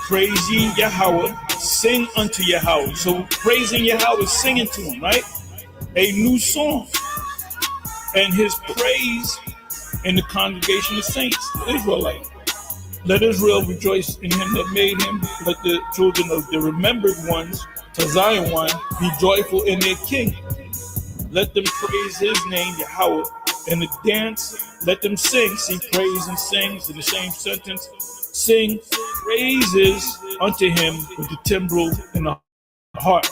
Praise ye Yahweh, sing unto Yahweh. So praising Yahweh, singing to him, right? A new song. And his praise in the congregation of saints, Israelite. Let Israel rejoice in him that made him. Let the children of the remembered ones, to Zion one, be joyful in their king. Let them praise his name, Yahweh, in the dance. Let them sing. See, praise and sings in the same sentence. Sing praises unto him with the timbrel in the heart.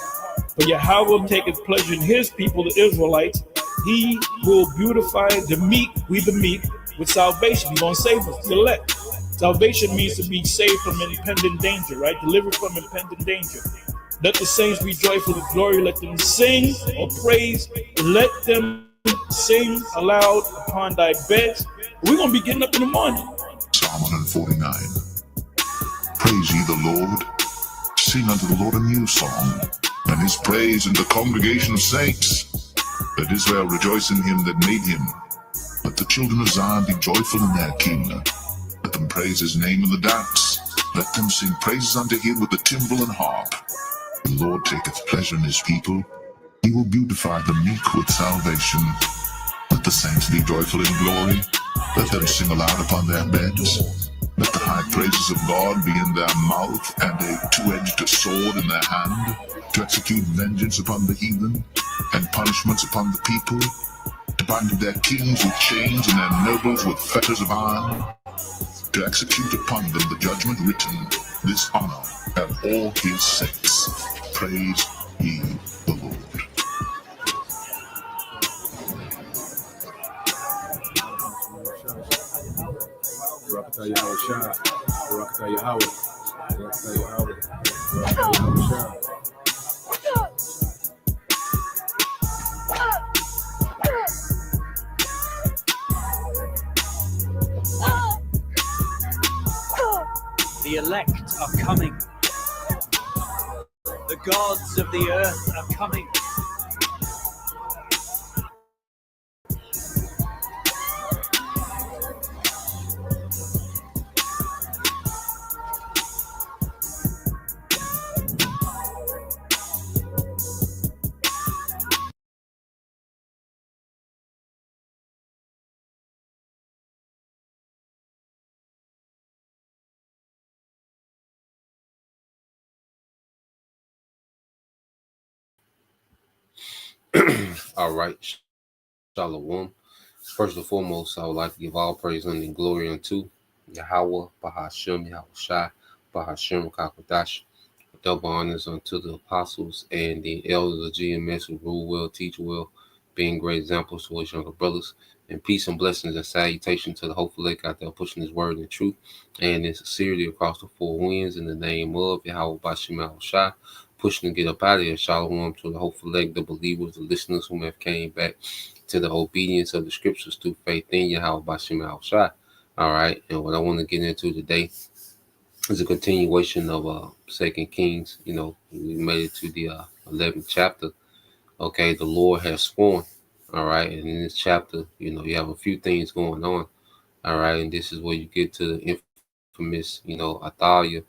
For Yahweh taketh pleasure in his people, the Israelites. He will beautify the meek, we the meek, with salvation. He's going to save us, the elect. Salvation means to be saved from impending danger, right? Delivered from impending danger. Let the saints be joyful with glory. Let them sing or praise. Let them sing aloud upon thy beds. We're going to be getting up in the morning. Psalm 149. Praise ye the Lord. Sing unto the Lord a new song, and his praise in the congregation of saints. Let Israel rejoice in him that made him. Let the children of Zion be joyful in their king. Let them praise his name in the dance. Let them sing praises unto him with the timbrel and harp. The Lord taketh pleasure in his people. He will beautify the meek with salvation. Let the saints be joyful in glory. Let them sing aloud upon their beds. Let the high praises of God be in their mouth, and a two-edged sword in their hand, to execute vengeance upon the heathen, and punishments upon the people, to bind their kings with chains and their nobles with fetters of iron, to execute upon them the judgment written, this honor and all his saints. Praise ye the Lord. The elect are coming. The gods of the earth are coming. All right. Shalom. First and foremost, I would like to give all praise and glory unto Yahweh, Bahashem, Yahushai, Bahashem, Kakodash. Double honors unto the apostles and the elders of GMS who rule well, teach well, being great examples to his younger brothers. And peace and blessings and salutation to the hopeful lake out there pushing his word in truth and in sincerity across the four winds in the name of Yahweh Bashem Yahushai. Pushing to get up out of here. Shalom to the hopeful leg, the believers, the listeners who have came back to the obedience of the scriptures through faith in Yahweh Bashem Yahushai. All right. And what I want to get into today is a continuation of 2 Kings. You know, we made it to the 11th chapter. Okay. The Lord has sworn. All right. And in this chapter, you know, you have a few things going on. All right. And this is where you get to the infamous, you know, Athaliah.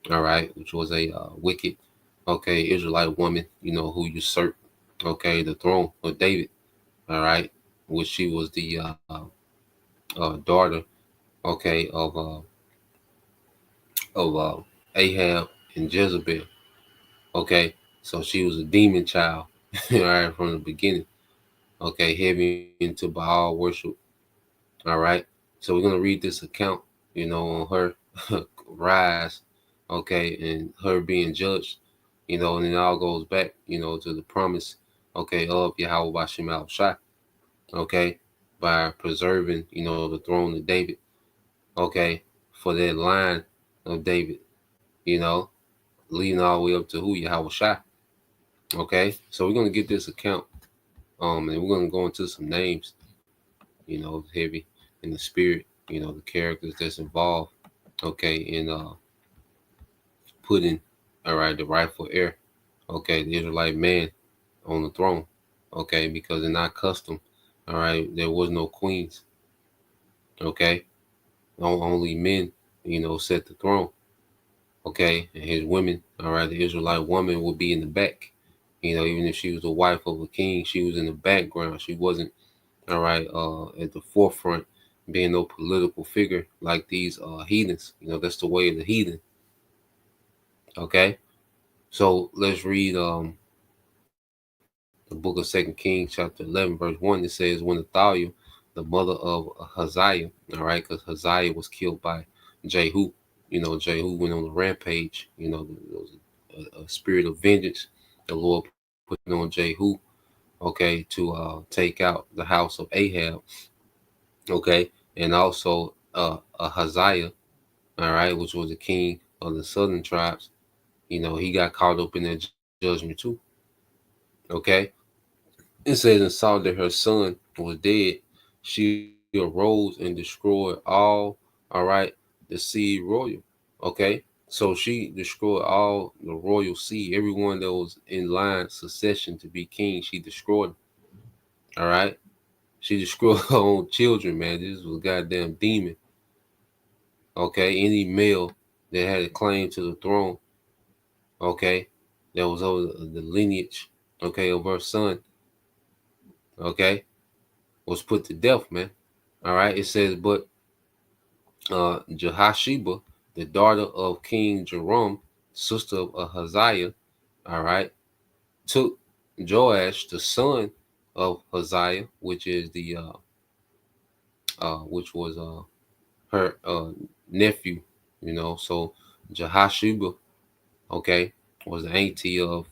All right. Which was a wicked, okay, Israelite woman, you know, who usurped, okay, the throne of David, all right, which she was the daughter, okay, of Ahab and Jezebel, okay, so she was a demon child, all right, from the beginning, okay, heavy into Baal worship, all right, so we're going to read this account, you know, on her rise, okay, and her being judged, you know, and it all goes back, you know, to the promise, okay, of Yahweh Bashem Yahushai, okay, by preserving, you know, the throne of David, okay, for that line of David, you know, leading all the way up to who? Yahushai, okay, so we're going to get this account, and we're going to go into some names, you know, heavy in the spirit, you know, the characters that's involved, okay, in putting, all right, the rightful heir, okay, the Israelite man on the throne, okay, because in our custom, all right, there was no queens, okay, only men, set the throne, okay, and his women, all right, the Israelite woman would be in the back, even if she was the wife of a king, she was in the background, she wasn't, all right, at the forefront, being no political figure like these heathens, that's the way of the heathen, okay. So let's read the book of 2 Kings, chapter 11, verse 1. It says, when Athaliah, the mother of Hazael, all right, because Hazael was killed by Jehu. Jehu went on a rampage. There was a spirit of vengeance the Lord put on Jehu, okay, to take out the house of Ahab, okay, and also Hazael, all right, which was the king of the southern tribes. He got caught up in that judgment too, okay. It says, and saw that her son was dead, she arose and destroyed all right, the seed royal. Okay. So she destroyed all the royal seed, everyone that was in line succession to be king, she destroyed them. All right. She destroyed her own children, man. This was a goddamn demon. Okay. Any male that had a claim to the throne, okay, that was over the lineage, okay, of her son, okay, was put to death, man. All right. It says, but Jehosheba, the daughter of King Joram, sister of Ahaziah, all right, took Joash, the son of Hazael, which is the which was her nephew, So Jehosheba, okay, was the auntie of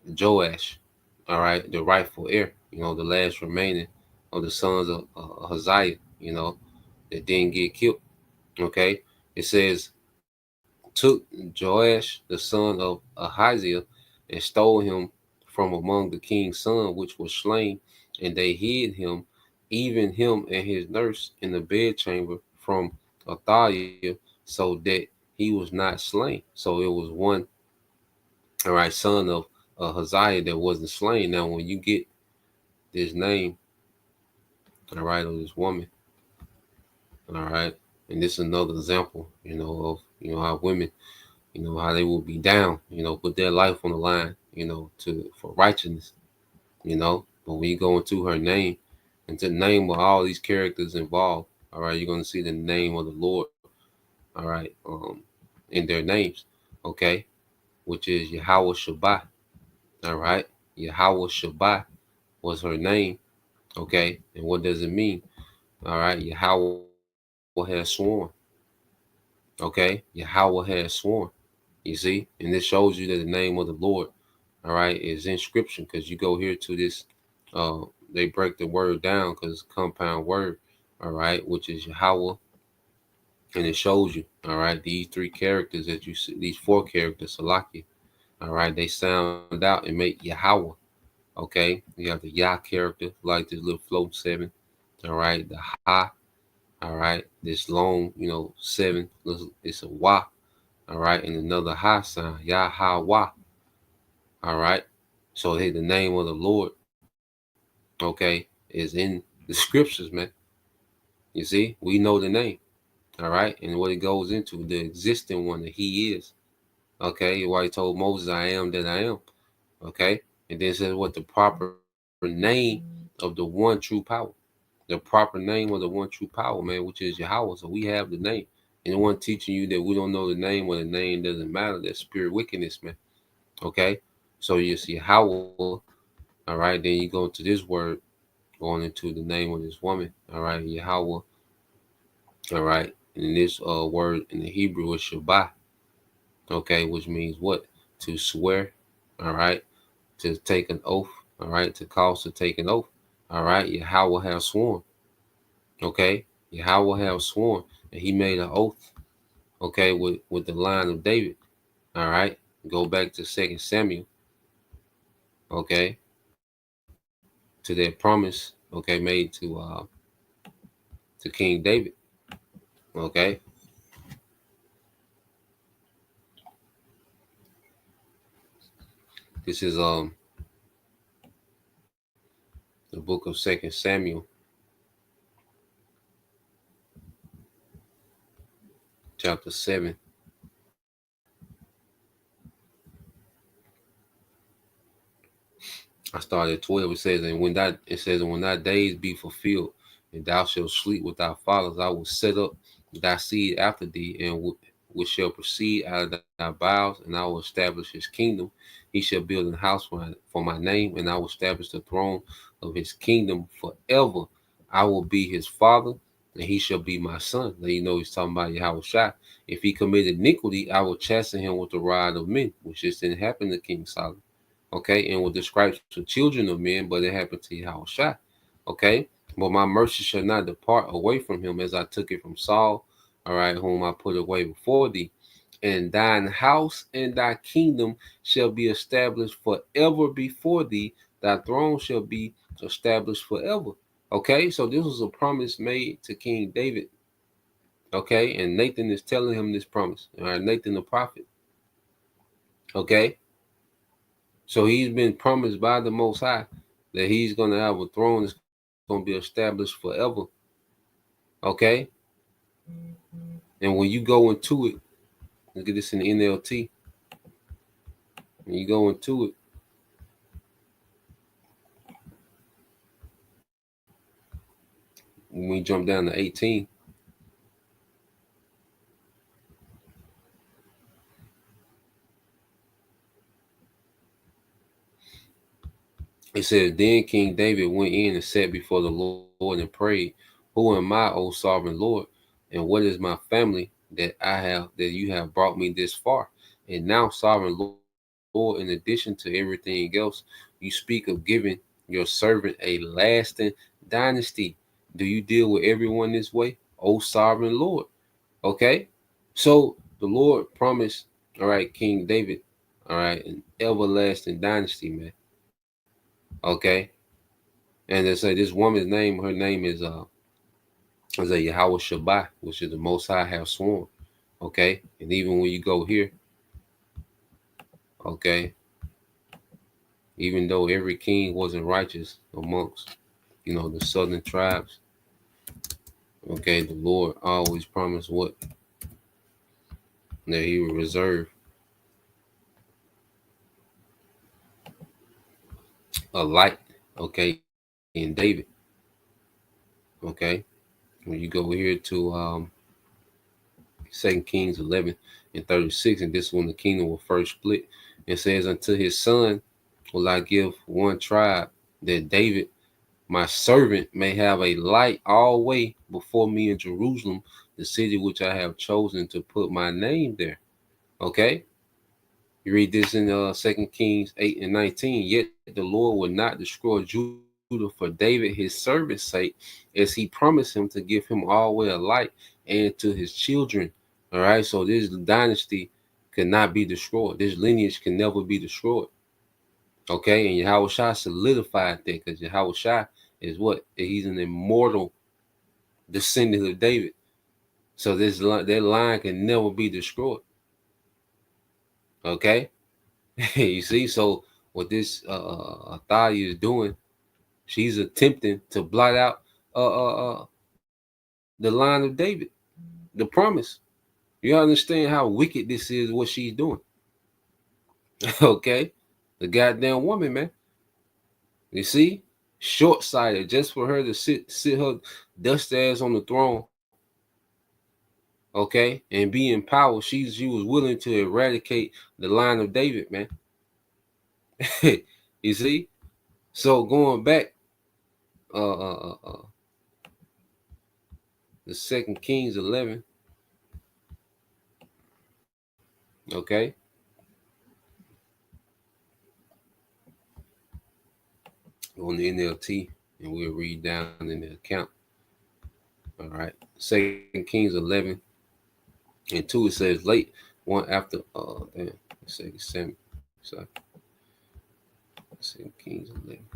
Joash, all right, the rightful heir, the last remaining of the sons of Hazael, that didn't get killed. Okay, it says, took Joash the son of Ahaziah and stole him from among the king's son, which was slain, and they hid him, even him and his nurse, in the bedchamber from Athaliah, so that he was not slain. So it was one, all right, son of Hazael that wasn't slain. Now, when you get this name, all right, of this woman, all right, and this is another example, of how women, how they will be down, put their life on the line, for righteousness, But when you go into her name, and to name with all these characters involved, all right, you're going to see the name of the Lord, all right, in their names, okay, which is Yahweh Shabbat, all right. Yahweh Shabbat was her name, okay, and what does it mean? All right, Yahweh has sworn, okay, Yahweh has sworn. You see, and this shows you that the name of the Lord, all right, is inscription, because you go here to this, they break the word down because it's a compound word, all right, which is Yahweh, and it shows you, all right, these three characters that you see, these four characters, Salaki, all right, they sound out and make Yahweh, okay. You have the Yah character, like this little float 7, all right, the Ha, all right, this long, 7, it's a Wah, all right, and another Ha sign, Yahweh. All right. So hey, the name of the Lord, okay, is in the scriptures, man. You see, we know the name. All right. And what it goes into, the existing one that he is. Okay. Why he told Moses, I am that I am. Okay. And then it says what the proper name of the one true power. The proper name of the one true power, man, which is Yahweh. So we have the name. And the one teaching you that we don't know the name or the name doesn't matter. That's spirit wickedness, man. Okay. So you see Yahweh. All right, then you go to this word, going into the name of this woman. All right, Yahweh. All right, and this word in the Hebrew is Shabbat. Okay, which means what? To swear. All right, to take an oath. All right, to cause to take an oath. All right, Yahweh have sworn. Okay, Yahweh have sworn, and he made an oath. Okay, with the line of David. All right, go back to 2 Samuel. Okay. To their promise, okay, made to King David, okay. This is the book of 2 Samuel, chapter 7. I started at 12. It says, and when thy days be fulfilled, and thou shalt sleep with thy fathers, I will set up thy seed after thee, and which shall proceed out of thy bowels, and I will establish his kingdom. He shall build an house for my name, and I will establish the throne of his kingdom forever. I will be his father, and he shall be my son. Now you know he's talking about Yahushua. If he committed iniquity, I will chasten him with the rod of men, which just didn't happen to King Solomon. Okay, and will describe to children of men, but it happened to Yahushua. Okay, but my mercy shall not depart away from him, as I took it from Saul, all right, whom I put away before thee. And thine house and thy kingdom shall be established forever before thee. Thy throne shall be established forever. Okay, so this was a promise made to King David. Okay, and Nathan is telling him this promise. All right, Nathan the prophet. Okay. So he's been promised by the Most High that he's going to have a throne that's going to be established forever. Okay? And when you go into it, look at this in the NLT. When you go into it, when we jump down to 18, it says, then King David went in and sat before the Lord and prayed, who am I, O sovereign Lord? And what is my family that you have brought me this far? And now, sovereign Lord, in addition to everything else, you speak of giving your servant a lasting dynasty. Do you deal with everyone this way, O sovereign Lord? Okay, so the Lord promised, all right, King David, all right, an everlasting dynasty, man. Okay, and they say this woman's name, her name is Yahweh Shabbat, which is the Most High have sworn. Okay, and even when you go here, okay, even though every king wasn't righteous amongst, the southern tribes, okay, the Lord always promised what? That he would reserve a light, okay, in David. Okay, when you go here to 2 Kings 11 and 36, and this is when the kingdom will first split. It says, unto his son will I give one tribe, that David, my servant, may have a light always before me in Jerusalem, the city which I have chosen to put my name there. Okay, you read this in 2 Kings 8 and 19. Yet the Lord will not destroy Judah for David his servant's sake, as he promised him to give him always a light, and to his children. All right, so this dynasty cannot be destroyed. This lineage can never be destroyed. Okay, and Yahushua solidified that, because Yahushua is what? He's an immortal descendant of David. So that line can never be destroyed. Okay, you see, so what this Athaliah is doing, she's attempting to blot out the line of David, the promise. You understand how wicked this is, what she's doing. Okay, the goddamn woman, man. You see, short-sighted, just for her to sit her dust ass on the throne. Okay, and be in power. She was willing to eradicate the line of David, man. You see, so going back, the 2 Kings 11. Okay, on the NLT, and we'll read down in the account. All right, 2 Kings 11 and 2. It says, late one after 2 Kings 11.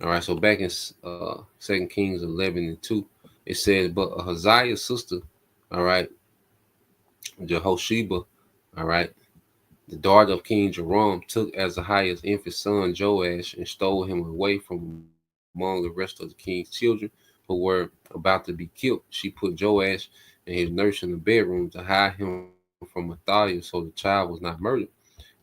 All right, so back in 2 Kings 11 and 2, it says, but Ahaziah's sister, all right, Jehosheba, all right, The daughter of King Joram took Azariah's infant son Joash and stole him away from among the rest of the king's children who were about to be killed. She put Joash and his nurse in the bedroom to hide him from Athaliah so the child was not murdered.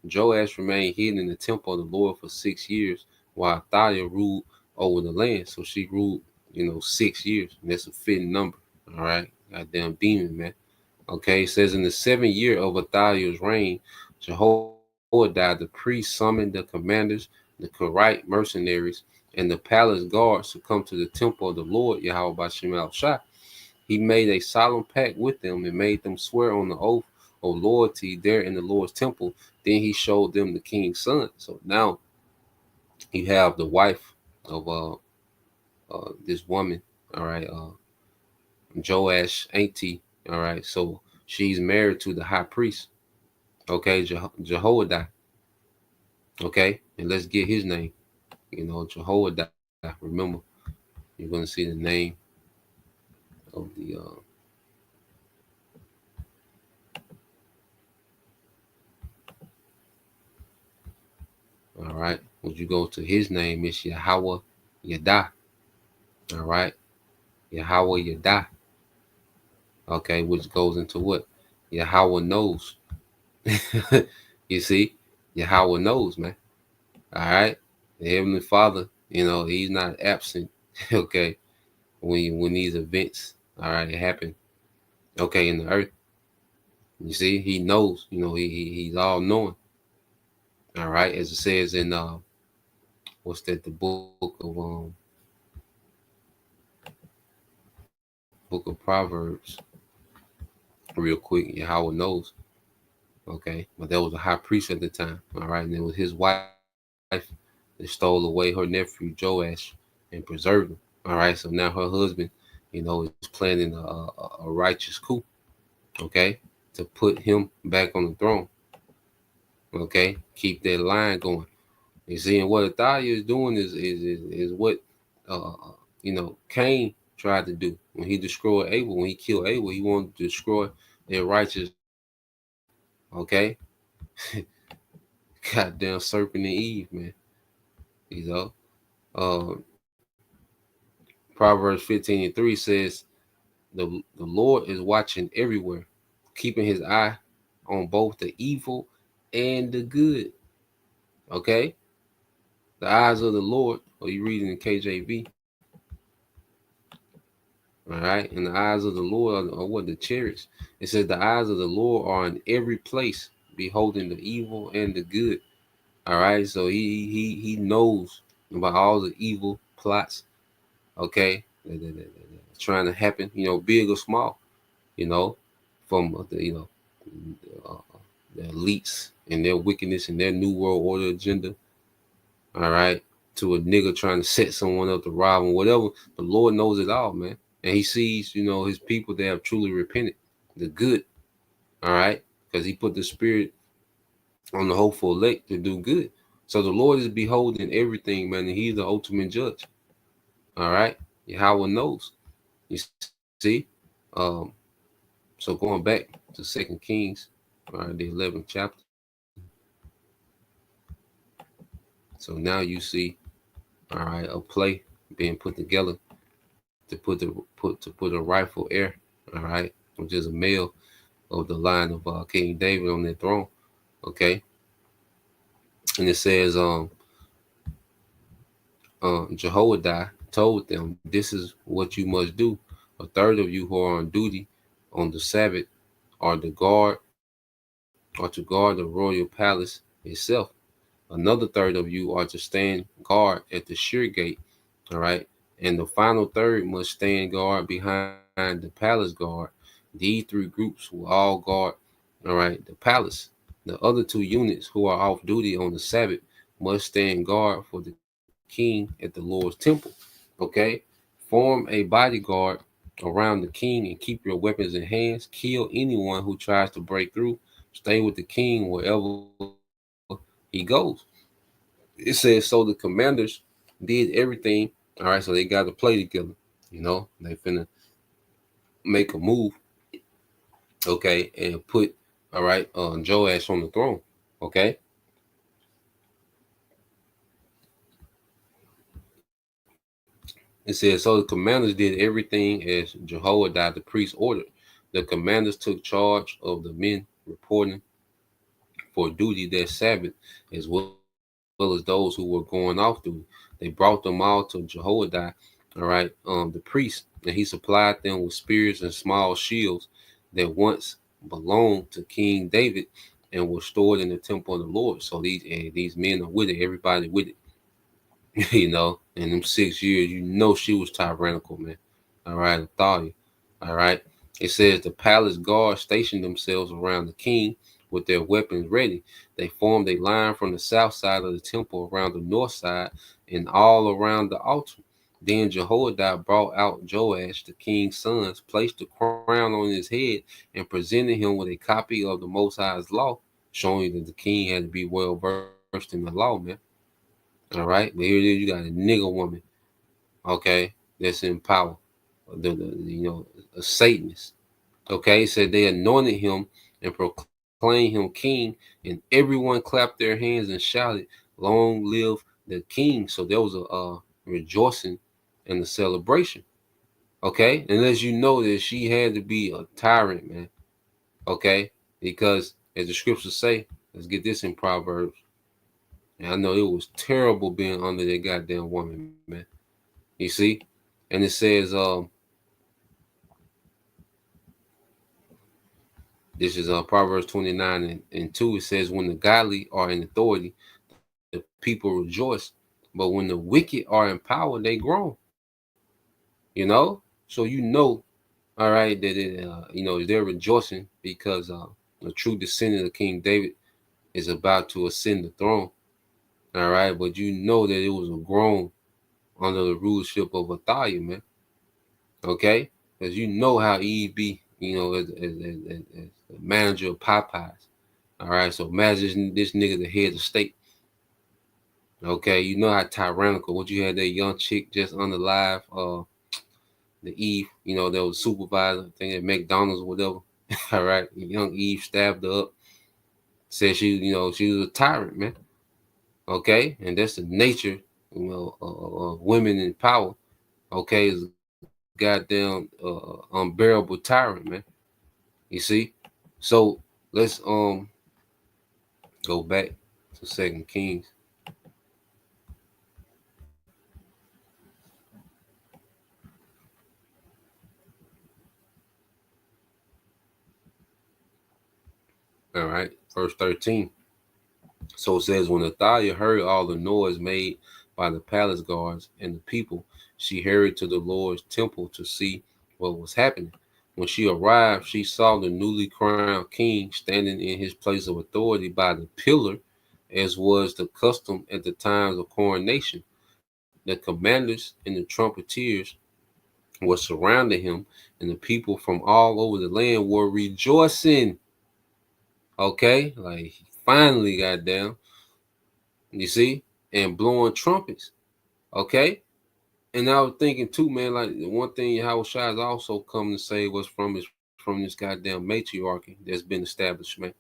Joash remained hidden in the temple of the Lord for 6 years while Athaliah ruled over the land. So she ruled, 6 years. And that's a fitting number. All right. Goddamn demon, man. Okay. It says in the 7th year of Athaliah's reign, Jehoiada the priest summoned the commanders, the Korite mercenaries, and the palace guards to come to the temple of the Lord, Yahweh Ba'Shem Al-Shai. He made a solemn pact with them and made them swear on the oath of loyalty there in the Lord's temple. Then he showed them the king's son. So now you have the wife of this woman, all right, Joash auntie, all right. So she's married to the high priest, okay, Jehoiada, okay, and let's get his name, Jehoiada. Remember, you're going to see the name of the all right. When you go to his name, it's Yahweh Yada. All right. Yahweh Yada. Okay, which goes into what? Yahweh knows. You see? Yahweh knows, man. All right. The Heavenly Father, he's not absent. Okay. When these events, all right, happen. Okay, in the earth. You see, he knows, he's all knowing. All right, as it says in what's that? The book of Proverbs. Real quick, Yahweh knows. Okay, but there was a high priest at the time. All right, and it was his wife that stole away her nephew Joash and preserved him. All right, so now her husband, is planning a righteous coup. Okay, to put him back on the throne. Okay, keep that line going. You see, and what Athaliah is doing is what Cain tried to do when he destroyed Abel. When he killed Abel, he wanted to destroy their righteous. Okay, goddamn serpent and Eve, man. Proverbs 15:3 says, the Lord is watching everywhere, keeping his eye on both the evil and the good. Okay, the eyes of the Lord, or you reading in KJV. All right, and the eyes of the Lord are what? The chariots. It says the eyes of the Lord are in every place, beholding the evil and the good. All right, so he knows about all the evil plots. Okay, trying to happen. Big or small. From the the elites and their wickedness and their new world order agenda. All right, to a nigga trying to set someone up to rob him, whatever. The Lord knows it all, man. And he sees, his people that have truly repented, the good, all right? Because he put the spirit on the hopeful elect to do good. So the Lord is beholding everything, man, and he's the ultimate judge, all right? Yahweh knows, you see? So going back to 2 Kings, all right, the 11th chapter. So now you see, all right, a play being put together to put a rightful heir, all right, which is a male of the line of King David on that throne. Okay, and it says Jehoiada told them, this is what you must do. A third of you who are on duty on the Sabbath are to guard the royal palace itself. Another third of you are to stand guard at the sheer gate, all right? And the final third must stand guard behind the palace guard. These 3 groups will all guard, all right, the palace. The other 2 units who are off duty on the Sabbath must stand guard for the king at the Lord's temple, okay? Form a bodyguard around the king and keep your weapons in hands. Kill anyone who tries to break through. Stay with the king wherever he goes. It says, so the commanders did everything. All right, so they got to play together. They finna make a move, okay, and put, all right, Joash on the throne, Okay. It says, so the commanders did everything as Jehoiada the priest ordered. The commanders took charge of the men reporting for duty that Sabbath, as well as those who were going off duty. They brought them all to Jehoiada, all right, the priest, and he supplied them with spears and small shields that once belonged to King David and were stored in the temple of the Lord. So these men are with it, everybody with it. You know, in them 6 years, you know she was tyrannical, man. All right, Athaliah. All right. It says the palace guards stationed themselves around the king with their weapons ready. They formed a line from the south side of the temple around the north side and all around the altar. Then Jehoiada brought out Joash, the king's son, placed the crown on his head, and presented him with a copy of the Most High's law, showing that the king had to be well versed in the law, man. All right, but here it is. You got a nigger woman, okay, that's in power. A Satanist. Okay, it said they anointed him and proclaimed him king, and everyone clapped their hands and shouted, "Long live the king!" So there was a rejoicing and a celebration. Okay, and as you know that she had to be a tyrant, man. Okay, because as the scriptures say, let's get this in Proverbs. And I know it was terrible being under that goddamn woman, man. You see? And it says, this is Proverbs 29 and 2. It says, when the godly are in authority, the people rejoice. But when the wicked are in power, they groan. You know? So you know, all right, that they're rejoicing because the true descendant of King David is about to ascend the throne. All right, but you know that it was a groan under the rulership of Athaliah, man. Okay, because you know how Eve be, as the manager of Popeyes. All right, so imagine this nigga the head of state. Okay, you know how tyrannical. What you had that young chick just under live, the Eve, that was supervisor, I think at McDonald's or whatever. All right, young Eve stabbed her up. Said she was a tyrant, man. Okay, and that's the nature, of women in power. Okay, is goddamn unbearable tyrant, man. You see? So let's go back to 2 Kings. All right, verse 13. So it says, when Athaliah heard all the noise made by the palace guards and the people, she hurried to the Lord's temple to see what was happening. When she arrived, she saw the newly crowned king standing in his place of authority by the pillar, as was the custom at the times of coronation. The commanders and the trumpeters were surrounding him, and the people from all over the land were rejoicing. Okay, like he finally got down, you see, and blowing trumpets. Okay, and I was thinking too, man, like the one thing Yahweh Shai has also come to say was from this goddamn matriarchy that's been established, man.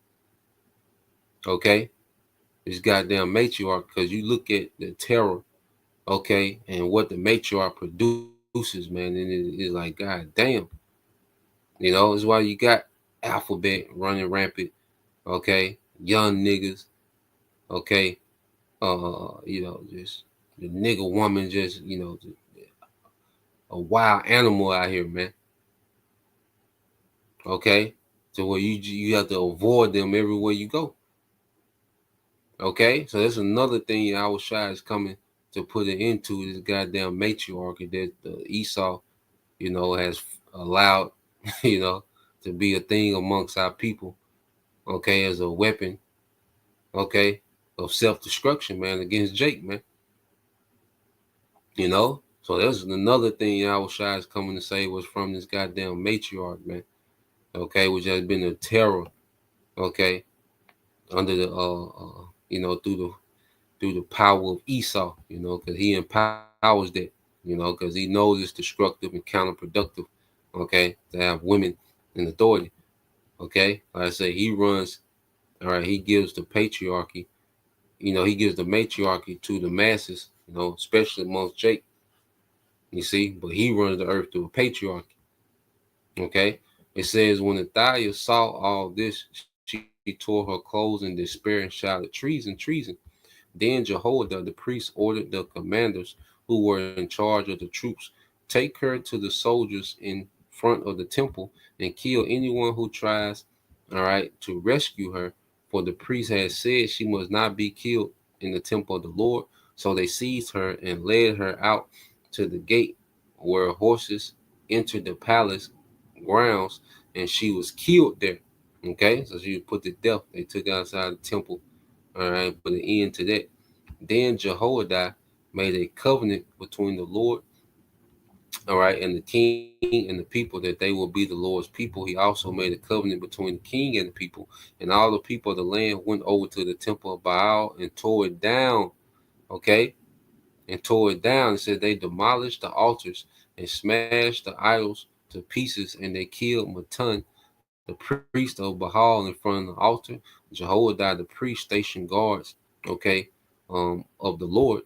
Okay, this goddamn matriarch, because you look at the terror, okay, and what the matriarch produces, man, and it's like, god damn, it's why you got Alphabet running rampant, okay, young niggas, okay, just the nigga woman, just a wild animal out here, man. Okay, so where you have to avoid them everywhere you go. Okay, so that's another thing Yahweh Shai is coming to put it into this goddamn matriarchy that Esau, has allowed, to be a thing amongst our people. Okay, as a weapon, okay, of self-destruction, man, against Jake, man. So that's another thing Yahweh Shai is coming to say was from this goddamn matriarch, man. Okay, which has been a terror, okay, under the through the power of Esau, because he empowers that, because he knows it's destructive and counterproductive, okay, to have women in authority. Okay, like I say, he runs, All right, he gives the patriarchy, he gives the matriarchy to the masses, especially amongst Jake. You see, but he runs the earth through a patriarchy. Okay, it says when Athaliah saw all this, she tore her clothes in despair and shouted, "Treason, treason!" Then Jehoiada the priest ordered the commanders who were in charge of the troops, take her to the soldiers in front of the temple and kill anyone who tries, all right, to rescue her. For the priest had said she must not be killed in the temple of the Lord. So they seized her and led her out to the gate where horses entered the palace grounds, and she was killed there. Okay, so she was put to death. They took her outside the temple, all right, put an end to that. Then Jehoiada made a covenant between the Lord, all right, and the king and the people that they will be the Lord's people. He also made a covenant between the king and the people, and all the people of the land went over to the temple of Baal and tore it down. Okay, and tore it down. It said they demolished the altars and smashed the idols to pieces, and they killed Matan, the priest of Baal, in front of the altar. Jehoiada the priest stationed guards, okay, of the Lord,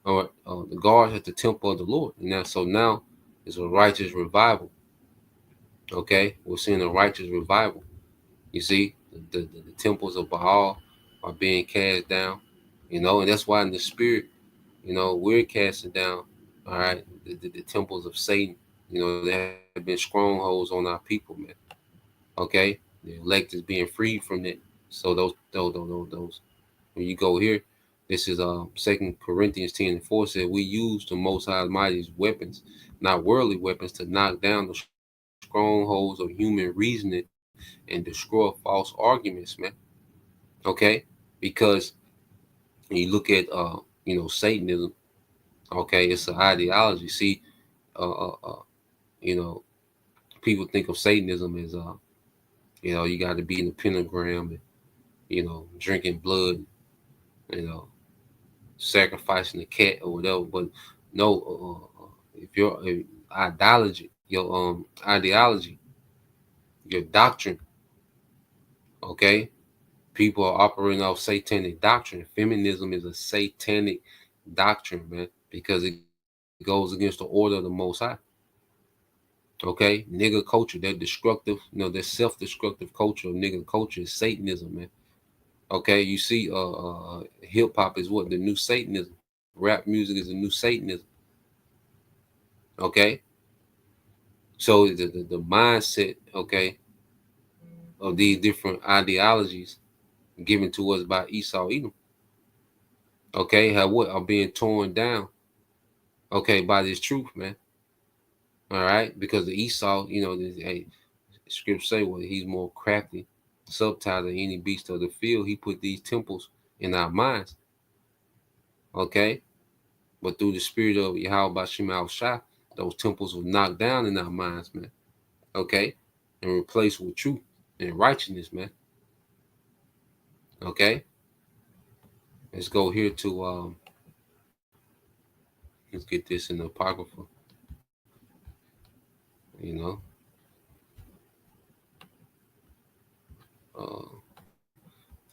or the guards at the temple of the Lord. And now it's a righteous revival. Okay, we're seeing a righteous revival. You see, the temples of Baal are being cast down, and that's why in the spirit, we're casting down, all right, the temples of Satan. There have been strongholds on our people, man. Okay, the elect is being freed from that. So those, when you go here, this is 2 Corinthians 10:4 said we use the Most High Almighty's weapons, not worldly weapons, to knock down the strongholds of human reasoning and destroy false arguments, man. Okay, because when you look at Satanism, okay, it's an ideology. See, people think of Satanism as you got to be in the pentagram and drinking blood, sacrificing the cat or whatever. But no, if your ideology, your doctrine, okay, people are operating off satanic doctrine. Feminism is a satanic doctrine, man, because it goes against the order of the Most High. Okay, nigger culture, that destructive, that self-destructive culture of nigger culture is Satanism, man. Okay, you see, hip hop is what the new Satanism. Rap music is the new Satanism. Okay, so the mindset, okay, of these different ideologies given to us by Esau Edom, okay, are being torn down, okay, by this truth, man. All right, because the Esau, scripture say, well, he's more crafty, subtle than any beast of the field. He put these temples in our minds, okay, but through the spirit of Yahweh Bashim Al-Shah, those temples were knocked down in our minds, man, okay, and replaced with truth and righteousness, man. Okay, let's go here to let's get this in the Apocrypha.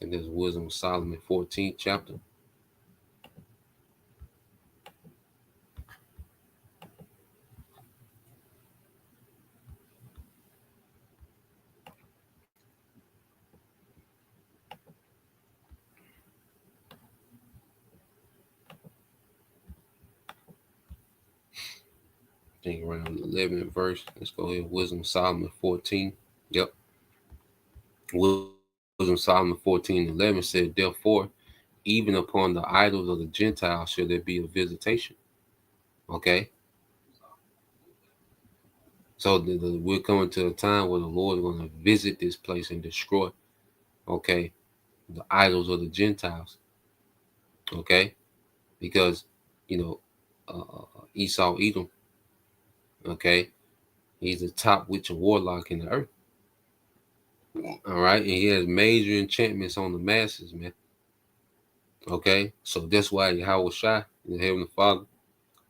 And there's Wisdom of Solomon, 14th chapter. I think around 11th verse. Let's go here. Wisdom of Solomon 14. Yep. Wisdom of Solomon 14:11 said, therefore, even upon the idols of the Gentiles shall there be a visitation. Okay. So we're coming to a time where the Lord is going to visit this place and destroy, okay, the idols of the Gentiles. Okay. Because, Esau Edom, okay, he's the top witch and warlock in the earth. All right, and he has major enchantments on the masses, man. Okay, so that's why Yahweh Shai, the Heavenly Father,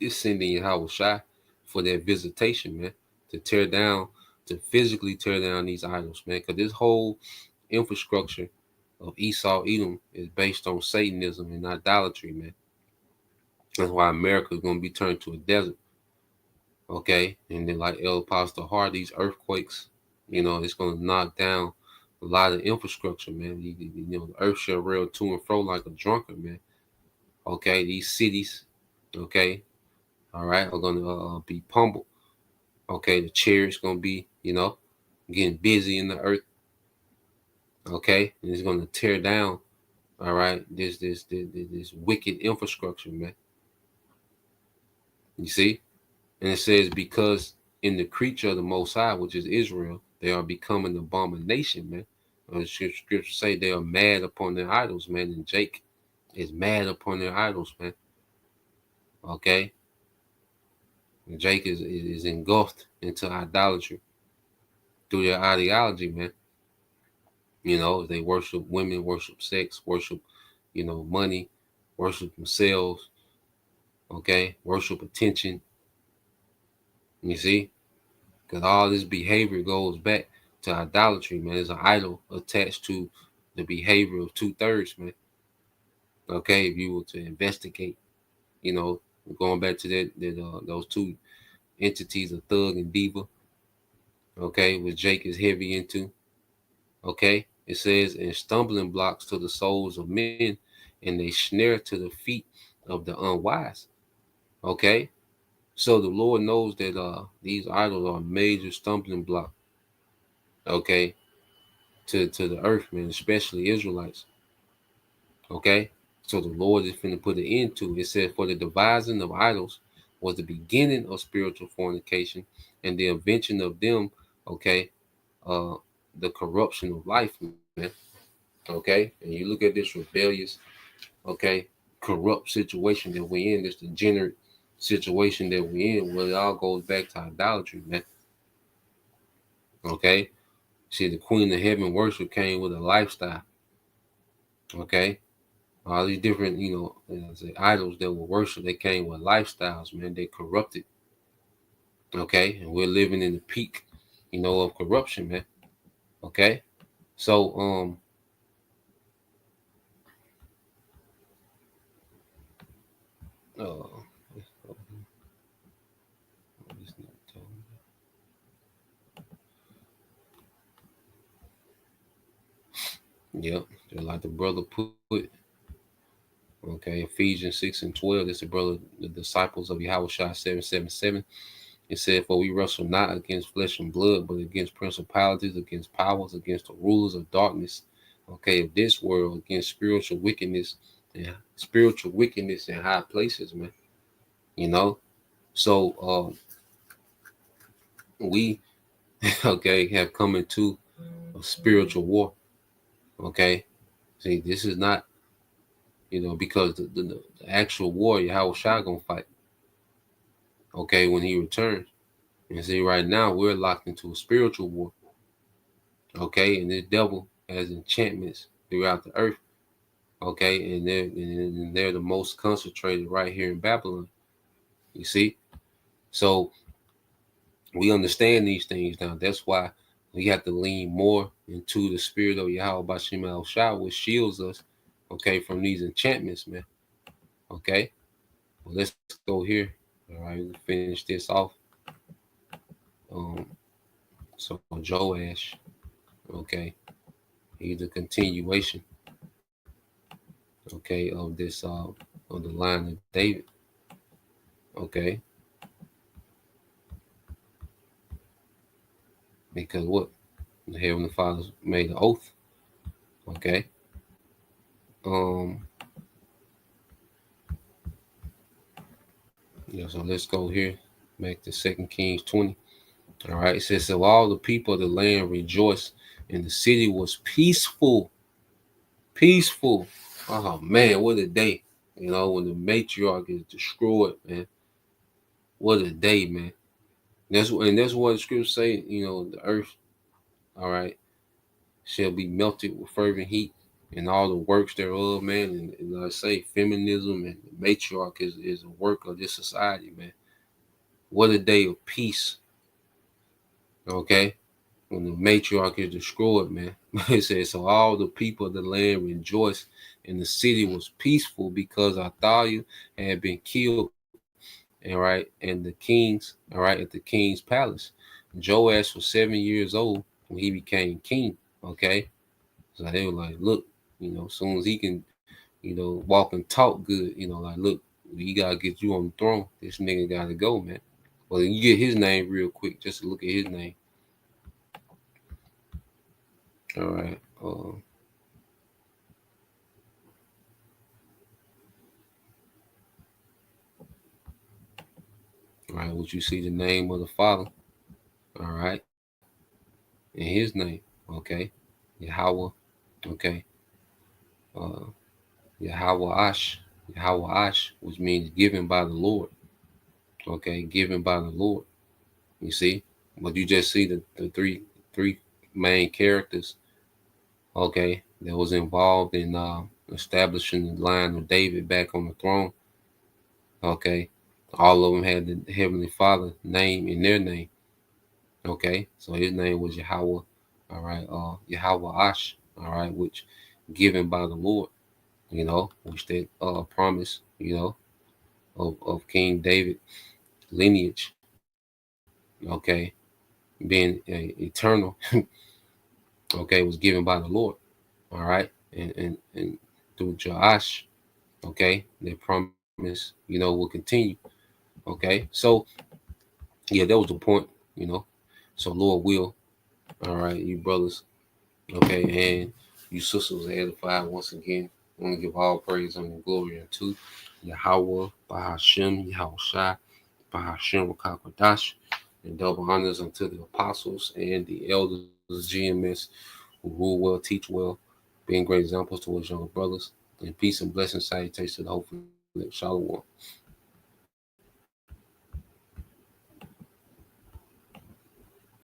is sending Yahweh Shai for that visitation, man, to physically tear down these idols, man, because this whole infrastructure of Esau, Edom is based on Satanism and idolatry, man. That's why America is going to be turned to a desert. Okay. And then, like El Pastor Hart, these earthquakes, it's going to knock down a lot of infrastructure, man. The earth shall rail to and fro like a drunkard, man. Okay. These cities, okay, all right, are going to be pummeled. Okay. The chariots going to be, getting busy in the earth. Okay. And it's going to tear down, all right, this wicked infrastructure, man. You see? And it says, because in the creature of the Most High, which is Israel, they are becoming an abomination, man. The scripture say they are mad upon their idols, man. And Jake is mad upon their idols, man. Okay? And Jake is engulfed into idolatry through their ideology, man. They worship women, worship sex, worship, money, worship themselves, okay? Worship attention. You see? Because all this behavior goes back to idolatry, man. There's an idol attached to the behavior of 2/3, man. Okay, if you were to investigate, going back to those two entities of Thug and Diva, okay, which Jake is heavy into. Okay, it says, and stumbling blocks to the souls of men, and they snare to the feet of the unwise. Okay, so the Lord knows that these idols are a major stumbling block, okay, to the earth, man, especially Israelites. Okay, so the Lord is finna put an end to it. It says, for the devising of idols was the beginning of spiritual fornication, and the invention of them, okay, the corruption of life, man. Okay, and you look at this rebellious, okay, corrupt situation that we're in, this degenerate situation that we're in, well, it all goes back to idolatry, man. Okay, see, the Queen of Heaven worship came with a lifestyle. Okay, all these different, idols that were worshiped, they came with lifestyles, man. They corrupted. Okay, and we're living in the peak, of corruption, man. Okay, so yep, just like the brother put, okay, Ephesians 6:12. This is the disciples of Yahushua 7:7. It said, for we wrestle not against flesh and blood, but against principalities, against powers, against the rulers of darkness, okay, of this world, against spiritual wickedness in high places, man. So we okay have come into a spiritual war. Okay, see, this is not, because the actual war Yahushua gonna fight, okay, when he returns. And see, right now we're locked into a spiritual war. Okay, and this devil has enchantments throughout the earth. Okay, and they're the most concentrated right here in Babylon. You see, so we understand these things now. That's why we have to lean more into the spirit of Yahweh Bashim El Shah, which shields us, okay, from these enchantments, man. Okay, well, let's go here. All right, we'll finish this off. So Joash, okay, he's a continuation, okay, of this of the line of David. Okay, because what? The Heavenly Father made an oath. Okay. So let's go here. Back to 2 Kings 20. All right. It says, so all the people of the land rejoiced, and the city was peaceful. Peaceful. Oh man, what a day. When the matriarch is destroyed, man. What a day, man. That's what the scriptures say, the earth, all right, shall be melted with fervent heat, and all the works thereof, man. And I say feminism and the matriarch is a work of this society, man. What a day of peace. Okay. when the matriarch is destroyed, man. It says, so all the people of the land rejoiced, and the city was peaceful because Athaliah had been killed, and right, and the kings, all right, at the king's palace. Joash was 7 years old when he became king. Okay, so they were like, look, as soon as he can, walk and talk good, like, look, we gotta get you on the throne. This nigga gotta go, man. Well, you get his name real quick, just to look at his name. All right. All right, what you see the name of the Father, all right, and his name, okay, Yahweh, okay, uh, Yahweh Ash, which means given by the Lord, okay, given by the Lord. You see, but you just see the three main characters, okay, that was involved in establishing the line of David back on the throne, okay. All of them had the Heavenly Father name in their name. Okay, so his name was Yahweh, all right, Yahweh Ash, all right, which given by the Lord, which that promise, of King David lineage, okay, being eternal, okay, was given by the Lord, all right, and through Joash, okay, that promise, will continue, okay, so yeah, that was the point, so Lord will, all right, you brothers. Okay, and you sisters edified once again. I want to give all praise and glory unto Yahweh, Bahashem, Yahushai, Bahashem, Rakakwadash, and double honors unto the apostles and the elders, GMS, who rule well, teach well, being great examples towards younger brothers. And peace and blessings, salutations to the hopeful Shalom.